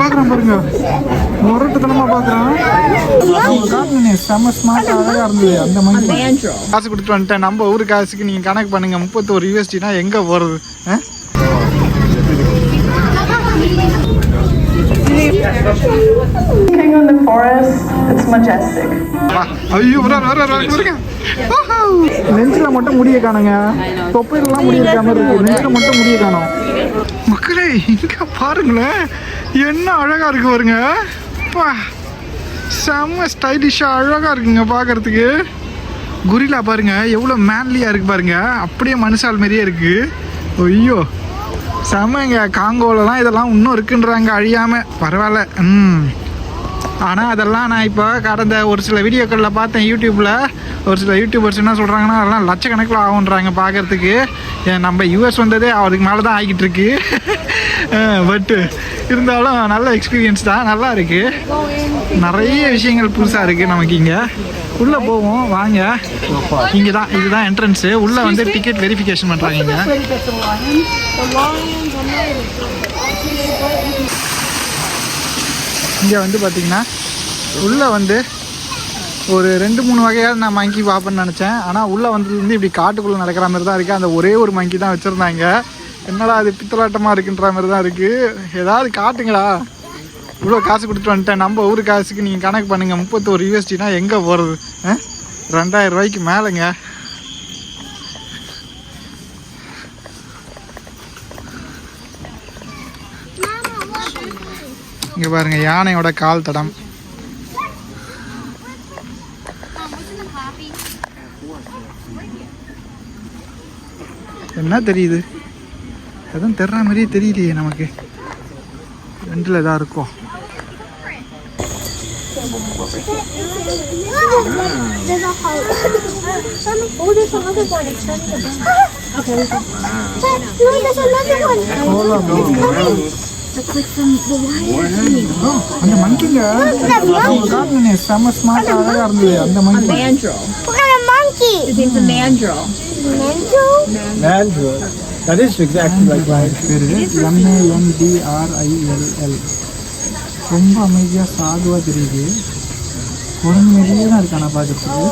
பாக்குறேன் பாருங்க, முரட்டுத்தனமா பாக்குறான். செம ஸ்மார்ட் அழகா இருந்தது. அந்த மாதிரி காசு கொடுத்துட்டு வந்துட்டேன். நம்ம ஊரு காசுக்கு நீங்க கணக்கு பண்ணுங்க, 31 USDனா எங்க போறது? நெஞ்சில மட்டும் முடிய காணுங்க, தொப்பையிலாம் முடிய இருக்காம இருக்கு, நெஞ்சில மட்டும் முடிய காணும். மக்களே இங்க பாருங்களேன், என்ன அழகா இருக்கு பாருங்க. செம்ம ஸ்டைலிஷா அழகா இருக்குங்க பாக்குறதுக்கு. குரிலா பாருங்க எவ்வளவு மேன்லியா இருக்கு பாருங்க, அப்படியே மனுஷால் மாதிரியே இருக்கு. ஐயோ செம்மங்க. காங்கோலலாம் இதெல்லாம் இன்னும் இருக்குன்றாங்க அழியாம, பரவாயில்ல. ஆனால் அதெல்லாம் நான் இப்போ கடந்த ஒரு சில வீடியோக்களில் பார்த்தேன் யூடியூப்பில். ஒரு சில யூடியூபர்ஸ் என்ன சொல்கிறாங்கன்னா அதெல்லாம் லட்சக்கணக்கில் ஆகுன்றாங்க பார்க்குறதுக்கு. நம்ம யூஎஸ் வந்ததே அதுக்கு மேலே தான் ஆகிட்டு இருக்கு. பட்டு இருந்தாலும் நல்ல எக்ஸ்பீரியன்ஸ் தான், நல்லா இருக்குது. நிறைய விஷயங்கள் புதுசாக இருக்குது நமக்கு. இங்கே உள்ளே போவோம் வாங்க. இங்கே தான், இதுதான் என்ட்ரன்ஸு. உள்ளே வந்து டிக்கெட் வெரிஃபிகேஷன் பண்ணுறாங்க. இங்கே இங்கே வந்து பார்த்திங்கன்னா உள்ளே வந்து ஒரு 2-3 வகையாக நான் மங்கி பார்ப்பேன்னு நினச்சேன். ஆனால் உள்ளே வந்ததுலேருந்து இப்படி காட்டுக்குள்ளே நடக்கிற மாதிரி தான் இருக்குது. அந்த ஒரே ஒரு மங்கி தான் வச்சுருந்தாங்க. என்னடா அது பித்தலாட்டமாக இருக்குன்ற மாதிரி தான் இருக்குது. ஏதாவது காட்டுங்களா. இவ்வளோ காசு கொடுத்துட்டு வந்துட்டேன். நம்ம ஊர் காசுக்கு நீங்கள் கணக்கு பண்ணுங்கள், 31 USDனா எங்கே போகிறது? 2000 ரூபாய்க்கு மேலேங்க. இங்கே பாருங்கள் யானையோட கால் தடம். என்ன தெரியுது? எதுவும் தெரிற மாதிரியே தெரியலையே நமக்கு. ரெண்டில் எதாவது இருக்கும். அந்த மங்கிங்க செம ஸ்மார்ட் அழகா இருந்தது. அந்த மங்கி That is exactly like mine. MANDRILL. ரொம்ப அமைதியா சாதுவா தெரியுது. ஒரு மாதிரியே தான் இருக்கு ஆனா பார்க்கறதுக்கு.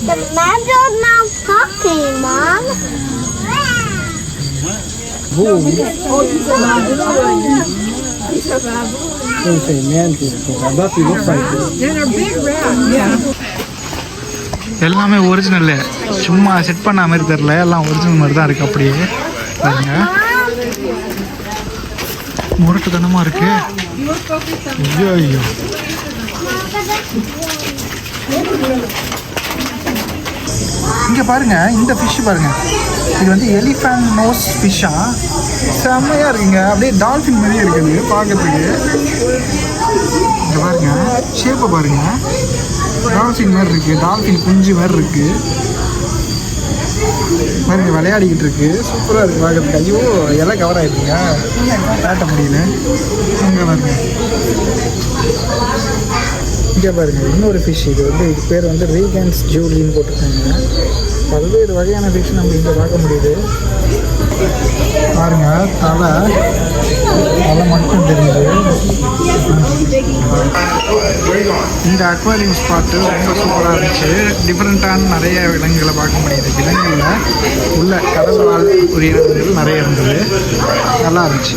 The man's now talking, Mom. Oh, he's a baboon. Don't say man to it. I thought he looked like it. They're a big rat. Yeah. எல்லாமே ஒரிஜினல், சும்மா செட் பண்ண மாதிரி தெரியல. எல்லாம் ஒரிஜினல் மாதிரி தான் இருக்குது. அப்படியே பாருங்க, முரட்டுத்தனமாக இருக்கு. ஐயோ ஐயோ. இங்கே பாருங்க, இந்த ஃபிஷ் பாருங்க. இது வந்து எலிஃபண்ட் நோஸ் ஃபிஷ்ஷா. செம்மையாக இருக்குங்க. அப்படியே டால்ஃபின் மாதிரியே இருக்குது பார்க்கறதுக்கு. இங்கே பாருங்க, ஷேப்பை பாருங்க, டால்ஃபின் மாதிரி இருக்குது. டால்ஃபின் குஞ்சு மாதிரி இருக்குது பாருங்க, விளையாடிக்கிட்டு இருக்கு. சூப்பராக இருக்குது பார்க்கறதுக்கு. ஐயோ எல்லாம் கவர் ஆகிடுங்க, காட்ட முடியல. இங்கே பாருங்க, இங்கே பாருங்க இன்னொரு ஃபிஷ். இது வந்து இது பேர் வந்து ரீகன்ஸ் ஜூலின்னு போட்டிருக்காங்க. பல்வேறு வகையான ஃபிஷ் நம்ம இங்கே பார்க்க முடியுது. பாருங்க, தலை மட்டும் தெரியுது. இந்த அக்வாரியம் ஸ்பாட்டு ரொம்ப சூப்பராக இருந்துச்சு. டிஃப்ரெண்ட்டான நிறைய விலங்குகளை பார்க்க முடியுது. விலங்குகளில் உள்ள கடல் வாழ் உயிரினங்கள் நிறைய இருந்தது. நல்லா இருந்துச்சு.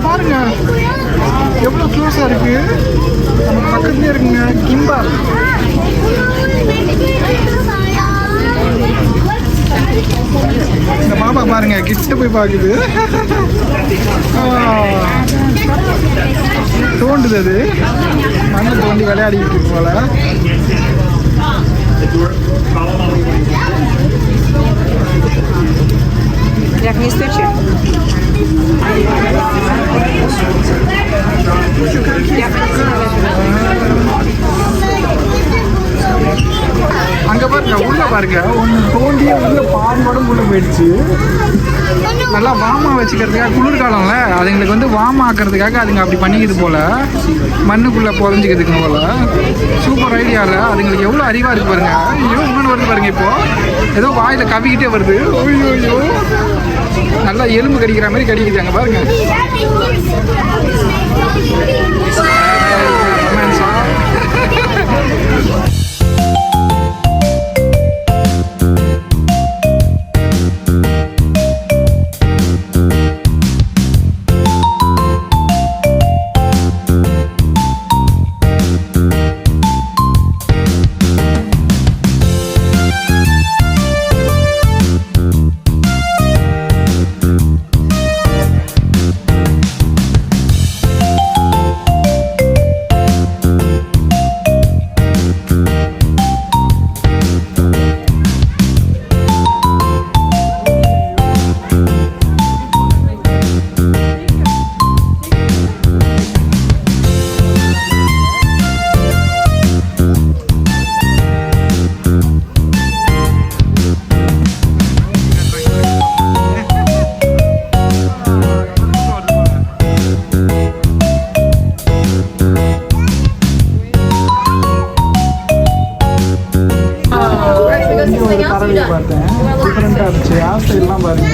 பாருங்க எவ்வளோ க்ளோஸாக இருக்கு. நம்ம பக்கத்துலேயே இருக்குங்க கிம்பால். இந்த பாப்பா பாருங்க கிட்ட போய் பார்க்குது. தோண்டுது, அது மண்ணை தோண்டி விளையாடிக்கிட்டு இருக்கு போல. Japanese picture. அங்க பாருங்க, உள்ள பாருங்க, ஒன்று தோண்டியே உள்ள பாம்போட உள்ள போயிடுச்சு. நல்லா வார்மாக வச்சுக்கிறதுக்காக குளிர்காலம்ல அதுங்களுக்கு வந்து வார்ம் ஆக்கிறதுக்காக அதுங்க அப்படி பண்ணிக்கிது போல், மண்ணுக்குள்ளே புதஞ்சிக்கிறதுக்கு போல். சூப்பர் ஐடியாவில் அதுங்களுக்கு எவ்வளோ அறிவாக இருக்கு பாருங்க. ஐயோ இன்னொன்று வருது பாருங்க, இப்போது ஏதோ வாயில் கவிக்கிட்டே வருது. ஐயோ ஐயோ நல்லா எலும்பு கடிக்கிற மாதிரி கடிக்குதாங்க பாருங்க. பார்த்தேன் டிஃப்ரெண்ட்டாக இருந்துச்சு. ஹேர் ஸ்டைல்லாம் பாருங்க.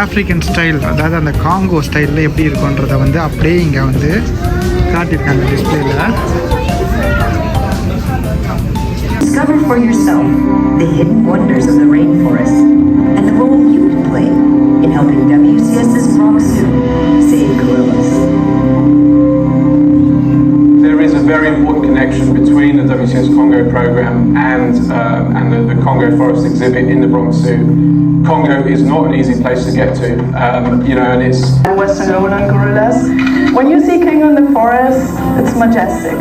ஆஃப்ரிக்கன் ஸ்டைல், அதாவது அந்த காங்கோ ஸ்டைலில் எப்படி இருக்குன்றதை வந்து அப்படியே இங்கே வந்து காட்டியிருக்காங்க டிஸ்பிளேல. Discover for yourself the hidden wonders of the rainforest and the role you can play in helping WCS's Bronx Zoo save gorillas. There is a very important connection between the WCS Congo program and the Congo Forest exhibit in the Bronx Zoo. Congo is not an easy place to get to, and it's... Western lowland gorillas. When you see king in the forest, it's majestic.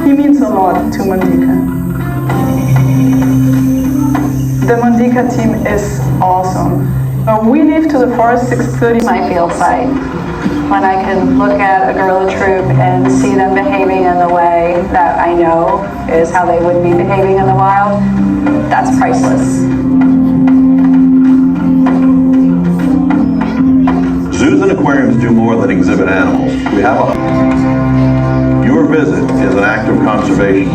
He means a lot to Mandika. The Mandika team is awesome. We leave to the forest 6:30. My field site. When I can look at a gorilla troop and see them behaving in the way that I know is how they would be behaving in the wild, that's priceless. Zoos and aquariums do more than exhibit animals. Your visit is an act of conservation.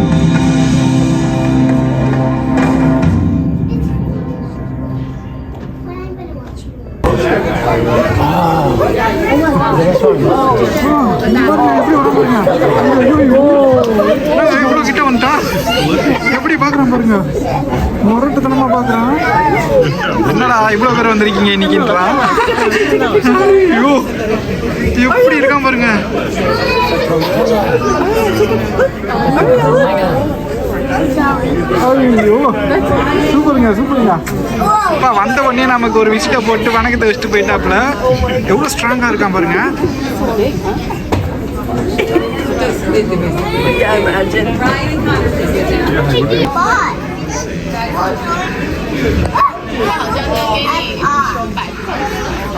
இவ்வளோ கிட்ட வந்துட்டா எப்படி பார்க்குறான் பாருங்க, முரட்டுத்தனமா பார்க்குறான். என்னடா இவ்வளோ பேர் வந்திருக்கீங்க இன்னைக்குன்றான். ஐயோ எப்படி இருக்கான் பாருங்க. ஐயோ சூப்பருங்க சூப்பருங்க. அப்பா வந்த உடனே நமக்கு ஒரு விசிட்டை போட்டு வணக்கத்தை வச்சுட்டு போயிட்டாப்புல. எவ்வளோ ஸ்ட்ராங்காக இருக்கான் பாருங்க.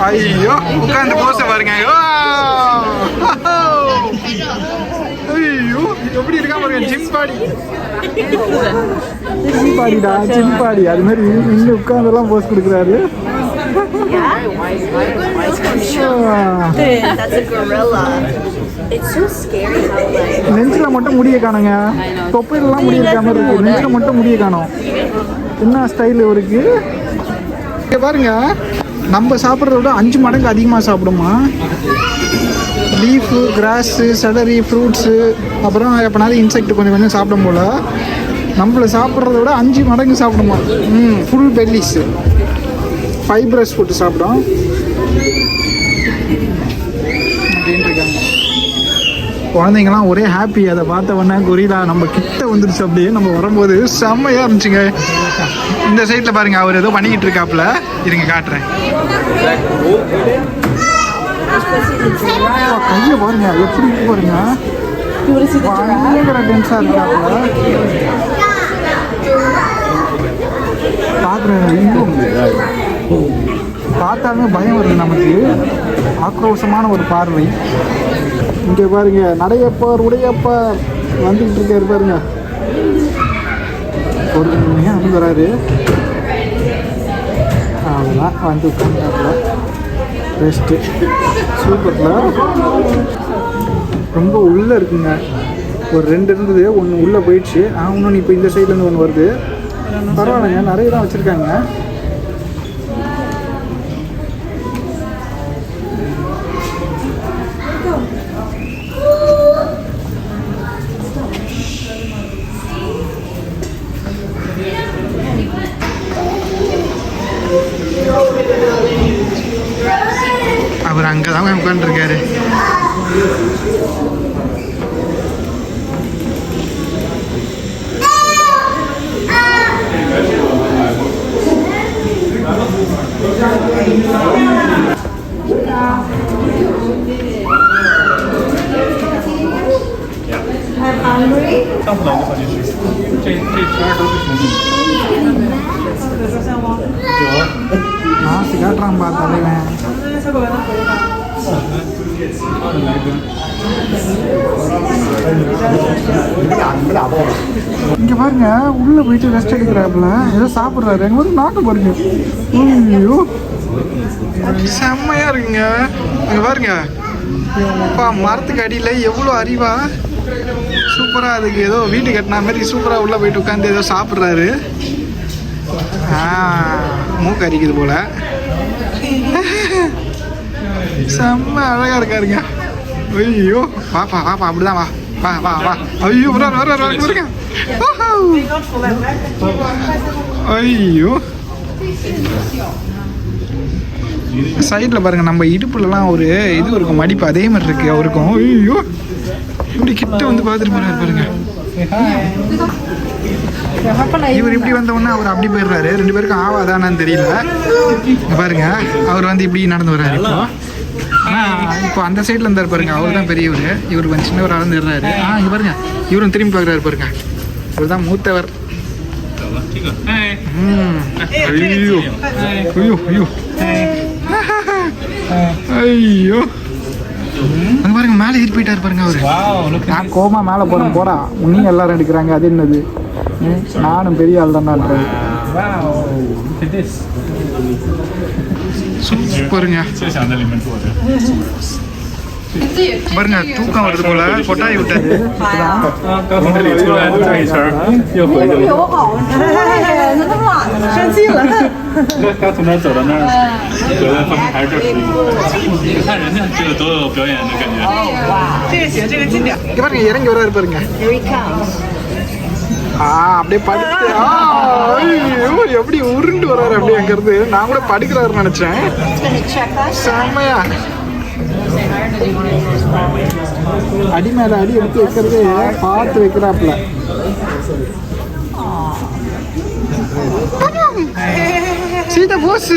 ஐயோ உட்காந்து போச பாருங்க. ஐயோ எப்படி இருக்கா பாருங்க. ஜிம்பாடி ஜிம்பாடிடா ஜிம்பாடி. அது மாதிரி இங்கே உட்காந்துலாம் போஸ் கொடுக்குறாரு. That's a gorilla. It's so scary how like நெஞ்சில் மட்டும் முடிய காணுங்க. தொப்பையிலலாம் முடிய இருக்க மாதிரி இருக்கு. நெஞ்சில் மட்டும் முடிய காணும். என்ன ஸ்டைல் இருக்கு இங்கே பாருங்க. நம்ம சாப்பிட்றத விட 5 மடங்கு அதிகமாக சாப்பிடுமா. லீஃபு, கிராஸு, செலரி, ஃப்ரூட்ஸு, அப்புறம் எப்போனாலும் இன்செக்ட் கொஞ்சம் கொஞ்சம் சாப்பிடும் போல். நம்மளை சாப்பிட்றத விட 5 மடங்கு சாப்பிடுமா. ஃபுல் பெல்லிஸு, ஃபைப்ரஸ் ஃபுட்டு சாப்பிடும் அப்படின்னு இருக்காங்க. குழந்தைங்கலாம் ஒரே ஹாப்பி. அதை பார்த்த உடனே கொரிலா நம்ம கிட்ட வந்துருச்சு. அப்படியே நம்ம வரும்போது செம்மையாக இருந்துச்சுங்க. இந்த சைடில் பாருங்க, அவர் ஏதோ பண்ணிக்கிட்டு இருக்காப்புல. இருங்க காட்டுறேன். கையை பாருங்க எப்படி இருக்கு பாருங்க. பயங்கர டென்ஸாக இருக்காப்புல. பார்த்தாலுமே பயம் வருது நமக்கு. ஆக்ரோஷமான ஒரு பார்வை. இங்கே பாருங்க, நடையப்பார் உடையப்பார் வந்துக்கிட்டு இருக்காரு பாருங்க. ஒரு மணியாக வந்து வராரு. அவ்வளோதான் வந்து உட்காந்துட்டாப்புல. ரெஸ்ட்டு சூப்பரில் ரொம்ப உள்ளே இருக்குங்க. ஒரு 2 இருந்தது, ஒன்று உள்ளே போயிடுச்சு. இன்னொன்று இப்போ இந்த சைட்லேருந்து ஒன்று வருது. பரவாயில்லைங்க, நிறைய தான் வச்சுருக்காங்க. அவர் அங்கே தான் உட்காந்துருக்காரு. மாசு காட்டுறான் பார்த்தாலே. இங்க பாருங்க, உள்ள போயிட்டு ரெஸ்ட் எடுக்கிறாப்புல. ஏதோ சாப்பிட்றாரு. எங்க வந்து நாட்டு பாருங்க. ஐயோ செம்மையா இருக்குங்க. அங்க பாருங்க, அப்பா மரத்துக்கு அடியில் எவ்வளோ அறிவா சூப்பராக. அதுக்கு ஏதோ வீட்டு கட்டின மாதிரி சூப்பராக உள்ளே போயிட்டு உட்காந்து ஏதோ சாப்பிட்றாரு. மூக்கு அரிக்குது போல. செம்ம அழகா இருக்காருங்க. ஐயோ வாப்பா வாப்பா, அப்படிதான் வா வா வா வா. ஐயோ வர ஐயோ சைடில் பாருங்க, நம்ம இடுப்புலலாம் ஒரு இது இருக்கும், மடிப்பு அதே மாதிரி இருக்கு அவருக்கும். ஐயோ இப்படி கிட்ட வந்து பார்த்துட்டு போறாரு பாருங்க. இவர் இப்படி வந்தவுடனே அவர் அப்படி போயிடுறாரு. 2 பேருக்கும் ஆவாதானான்னு தெரியல. பாருங்க, அவர் வந்து இப்படி நடந்து வர்றாரு. இப்போ அந்த சைடில் இருந்தார் பாருங்க, அவர் தான் பெரியவர். இவர் கொஞ்சம் சின்னவர் அளந்துடுறாரு. இங்கே பாருங்க, இவரும் திரும்பி பார்க்குறாரு பாருங்க. இவர் தான் மூத்தவர். ஐயோ ஐயோ ஐயோ ஐயோ அங்கே பாருங்க, மேலே ஏறி போயிட்டாரு பாருங்க அவரு. நான் கோமா மேலே போகிறேன் போடா, உன்னையும் எல்லாரும் எடுக்கிறாங்க. அது என்னது, நானும் பெரிய ஆள் தான்டான்றாரு. சூப்பருங்க. பாருங்க, தூக்கம் வருது போல, கொட்டாய் விட்டாரு.刚从那走到那儿，觉得后面还是这舒服。你看人家这个多有表演的感觉。这个行，这个近点。இங்க பாருங்க, இறங்கி வராரு பாருங்க. அப்படியே படுத்து. ஐயோ எப்படி உருண்டு வர்றாரு அப்படியே அங்கிருந்து. நான் கூட படுக்கிறாருன்னு நினைச்சேன். செம்மையா அடி மேல அடி எடுத்து வைக்கிறது பார்த்து வைக்கிறாப்புல. சீதா போஸ்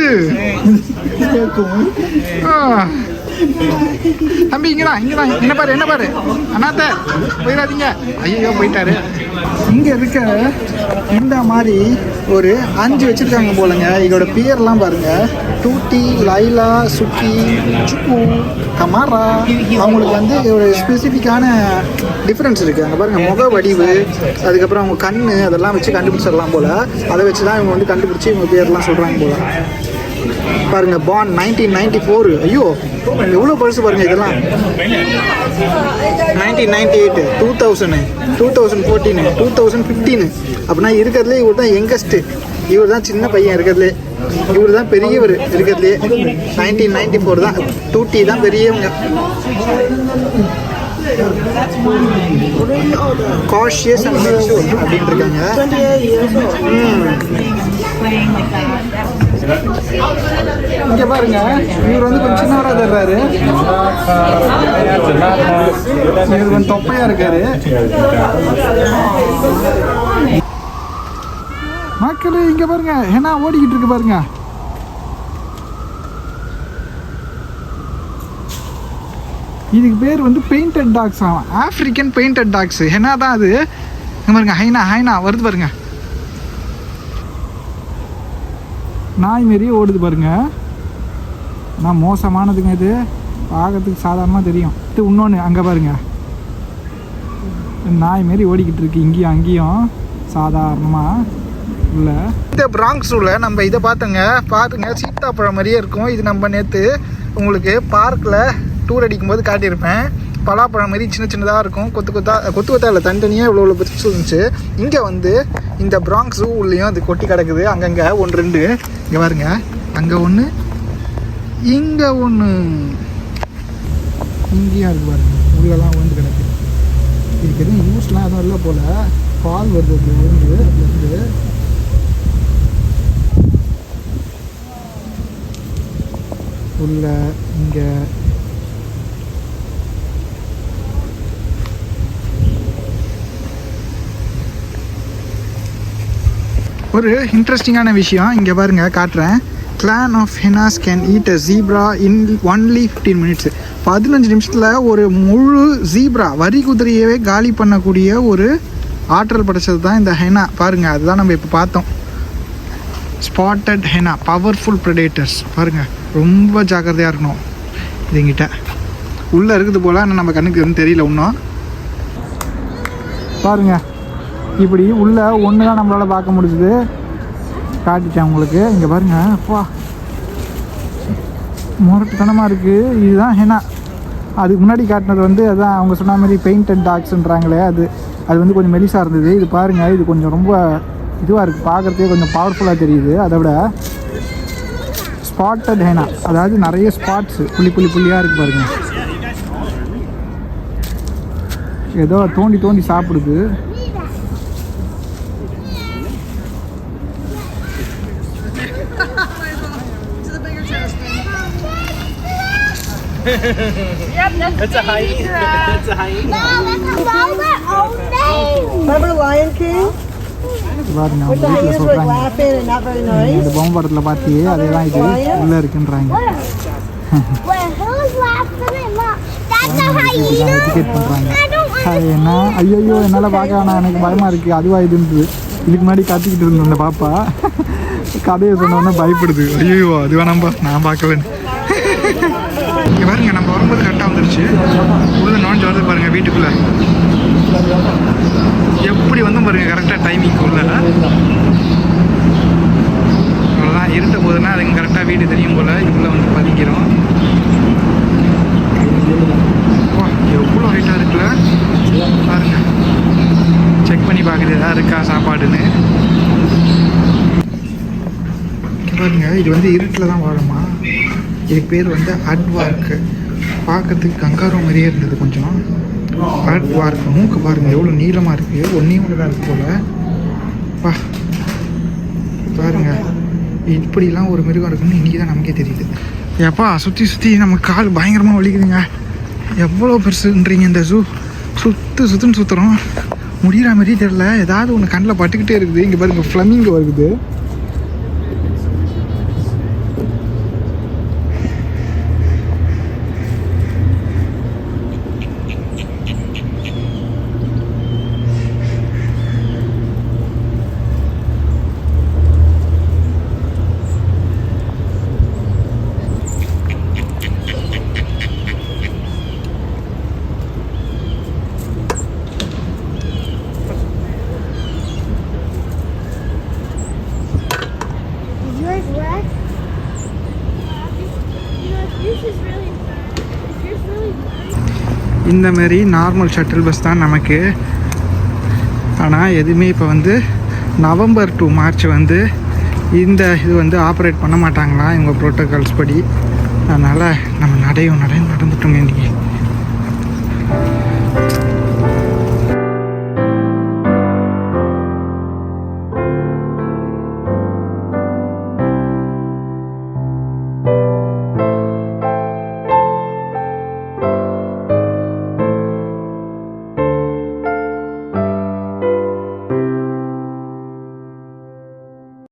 தம்பி, இங்கதான் இங்கதான். என்ன பாரு என்ன பாரு, அண்ணாத்த போயிடாதீங்க. ஐயோ போயிட்டாரு. இங்க இருக்க இந்த மாதிரி ஒரு 5 வச்சிருக்காங்க போலங்க. இதோட பேர்லாம் பாருங்க, டூட்டி, லைலா, சுக்கி, சுக்கு, கமாரா. அவங்களுக்கு வந்து ஒரு ஸ்பெசிஃபிக்கான டிஃப்ரென்ஸ் இருக்குது. அங்கே பாருங்கள், முக வடிவு, அதுக்கப்புறம் அவங்க கண், அதெல்லாம் வச்சு கண்டுபிடிச்சிடலாம் போல். அதை வச்சு தான் இவங்க வந்து கண்டுபிடிச்சி இவங்க பேர்லாம் சொல்கிறாங்க போல். பாருங்கள், பான் 1994. ஐயோ எவ்வளோ பழசு பாருங்கள் இதெல்லாம். 1998, 2000, 2014, 2015. அப்படின்னா இருக்கிறதுலே இவர் தான் யங்கஸ்ட்டு. இவர் தான் சின்ன பையன் இருக்கிறதுலே. இவர் தான் பெரியவர் இருக்கிறதுலே. 1994 தான். டூட்டி தான் பெரியவங்க. காஷியஸ் அண்ட் மெச்சூர் அப்படின்னு இருக்காங்க. இங்கே பாருங்க, இவர் வந்து கொஞ்சம் சின்னவராக தர்றாரு. இவர் கொஞ்சம் தொப்பையா இருக்காரு. மக்களே இங்க பாருங்க, ஹெனா ஓடிக்கிட்டு இருக்கு பாருங்க. இதுக்கு பேர் வந்து பெயிண்டட் டாக்ஸ் ஆகும், ஆப்பிரிக்கன் பெயிண்டட் டாக்ஸ். ஹெனா தான் அது. இங்க பாருங்க, ஹைனா வருது பாருங்க, நாய் மாரி ஓடுது பாருங்க. ஆனால் மோசமானதுங்க இது, பார்க்கறதுக்கு சாதாரணமாக தெரியும். இது இன்னொன்று அங்கே பாருங்க, நாய் மாரி ஓடிக்கிட்டு இருக்கு இங்கேயும் அங்கேயும் சாதாரணமாக. உள்ள இந்த பிராங்க்ஸ் உள்ள நம்ம இதை பார்த்துங்க, சீத்தாப்பழம் மாதிரியே இருக்கும். இது நம்ம நேற்று உங்களுக்கு பார்க்கில் டூர் அடிக்கும்போது காட்டியிருப்பேன். பலாப்பழம் மாதிரி சின்ன சின்னதாக இருக்கும், கொத்து இல்லை, தனித்தனியாக இவ்வளோ பெருசு இருந்துச்சு. இங்கே வந்து இந்த பிராங்க்ஸ் உள்ளேயும் அது கொட்டி கிடக்குது அங்கங்கே 1-2. இங்கே பாருங்க, அங்கே ஒன்று, இங்கே ஒன்று, இங்கேயும் இருக்குது பாருங்க, உள்ளெல்லாம் விழுந்து கிடக்கு. இதுக்கு எதுவும் யூஸ்லாம் எதுவும் இல்லை போல், பால் வருது அப்படி விழுந்து. அதுலேருந்து உள்ள இங்கே ஒரு இன்ட்ரெஸ்டிங்கான விஷயம் இங்கே பாருங்க, காட்டுறேன். Clan of hyenas can eat a zebra in only 15 minutes. 15 நிமிஷத்தில் ஒரு முழு ஜீப்ரா வரி குதிரையவே காலி பண்ணக்கூடிய ஒரு ஆற்றல் படைச்சது தான் இந்த ஹெனா. பாருங்கள், அதுதான் நம்ம இப்போ பார்த்தோம். Spotted henna, powerful predators. பாருங்கள், ரொம்ப ஜாக்கிரதையாக இருக்கணும். இதுங்கிட்ட உள்ளே இருக்குது போல், ஆனால் நம்ம கண்ணுக்கு எதுவும் தெரியல இன்னும். பாருங்கள், இப்படி உள்ள ஒன்று தான் நம்மளால் பார்க்க முடிஞ்சுது. காட்டிட்டேன் உங்களுக்கு. இங்கே பாருங்கள், அப்பா முரட்டுத்தனமாக இருக்குது. இதுதான் ஹெனா. அதுக்கு முன்னாடி காட்டினது வந்து அதான் அவங்க சொன்ன மாதிரி பெயிண்டட் டாக்ஸ்ன்றாங்களே, அது வந்து கொஞ்சம் மெலிசாக இருந்தது. இது பாருங்கள், இது கொஞ்சம் ரொம்ப இதுவாக இருக்குது, பார்க்குறதுக்கே கொஞ்சம் பவர்ஃபுல்லாக தெரியுது. அதை விட ஸ்பாட்டட் ஹெனா, அதாவது நிறைய ஸ்பாட்ஸு புள்ளியாக இருக்குது பாருங்கள். ஏதோ தோண்டி சாப்பிடுது. That's a hyena. That's a hyena. Remember Lion King? பாருங்க, அவங்க வீட்டில் சொல்கிறாங்க, இந்த பொம்மை படத்தில் பார்த்து அதே தான் இது உள்ளே இருக்குன்றாங்க. எஜுகேட் பண்ணுறாங்க. என்ன ஐயோ என்னால் பார்க்க வேணாம், எனக்கு பயமாக இருக்குது, அதுவா இதுன்றது. இதுக்கு முன்னாடி கத்திக்கிட்டு இருந்தோம் அந்த பாப்பா. கதையை சொன்னோன்னா பயப்படுது. ஐயோ அது வேணாம்பா, நான் பார்க்கலன்னு. இங்கே பாருங்க, நம்ம வரும்போது கரெக்டாக வந்துருச்சு. உள்ளே நோஞ்சு வருது பாருங்கள் வீட்டுக்குள்ளே. எப்படி வந்து பாருங்கள் கரெக்டாக டைமிங்க்கு உள்ள. அவ்வளோதான், இருட்ட போதுன்னா அதுக்கு கரெக்டாக வீடு தெரியும் போல். இதுக்குள்ளே வந்து பதிக்கிறோம். எவ்வளோ ஹைட்டாக இருக்குல்ல பாருங்கள். செக் பண்ணி பார்க்குறது எதாவது இருக்கா சாப்பாடுன்னு. பாருங்க, இது வந்து இருட்டில் தான் வாழுமா. இதுக்கு பேர் வந்து அட்வார்க்கு. பார்க்கறதுக்கு கங்காரோ மாதிரியே இருந்தது கொஞ்சம். அட்வார்க். மூக்கு பாருங்கள் எவ்வளோ நீளமாக இருக்குது, ஒன்றே ஒன்று தான் இருக்குது போல். பாருங்க, இப்படிலாம் ஒரு மிருகம் இருக்குன்னு இன்றைக்கி தான் நமக்கே தெரியுது. எப்பா சுற்றி நம்ம கால் பயங்கரமாக வலிக்குதுங்க. எவ்வளோ பெருசுன்றீங்க இந்த ஜூ. சுற்றுன்னு சுற்றுறோம், முடிகிற மாதிரியே தெரில. ஏதாவது ஒன்று கண்ணில் பட்டுக்கிட்டே இருக்குது. இங்கே பாருங்கள், ஃப்ளமிங்கோ இருக்குது. இந்த மாதிரி நார்மல் ஷட்டில் பஸ் தான் நமக்கு. ஆனால் எதுவுமே இப்போ வந்து நவம்பர் டு மார்ச் வந்து இந்த இது வந்து ஆப்ரேட் பண்ண மாட்டாங்களா இவங்க ப்ரோட்டோகால்ஸ் படி. அதனால் நம்ம நடந்துட்டோங்க இன்றைக்கி.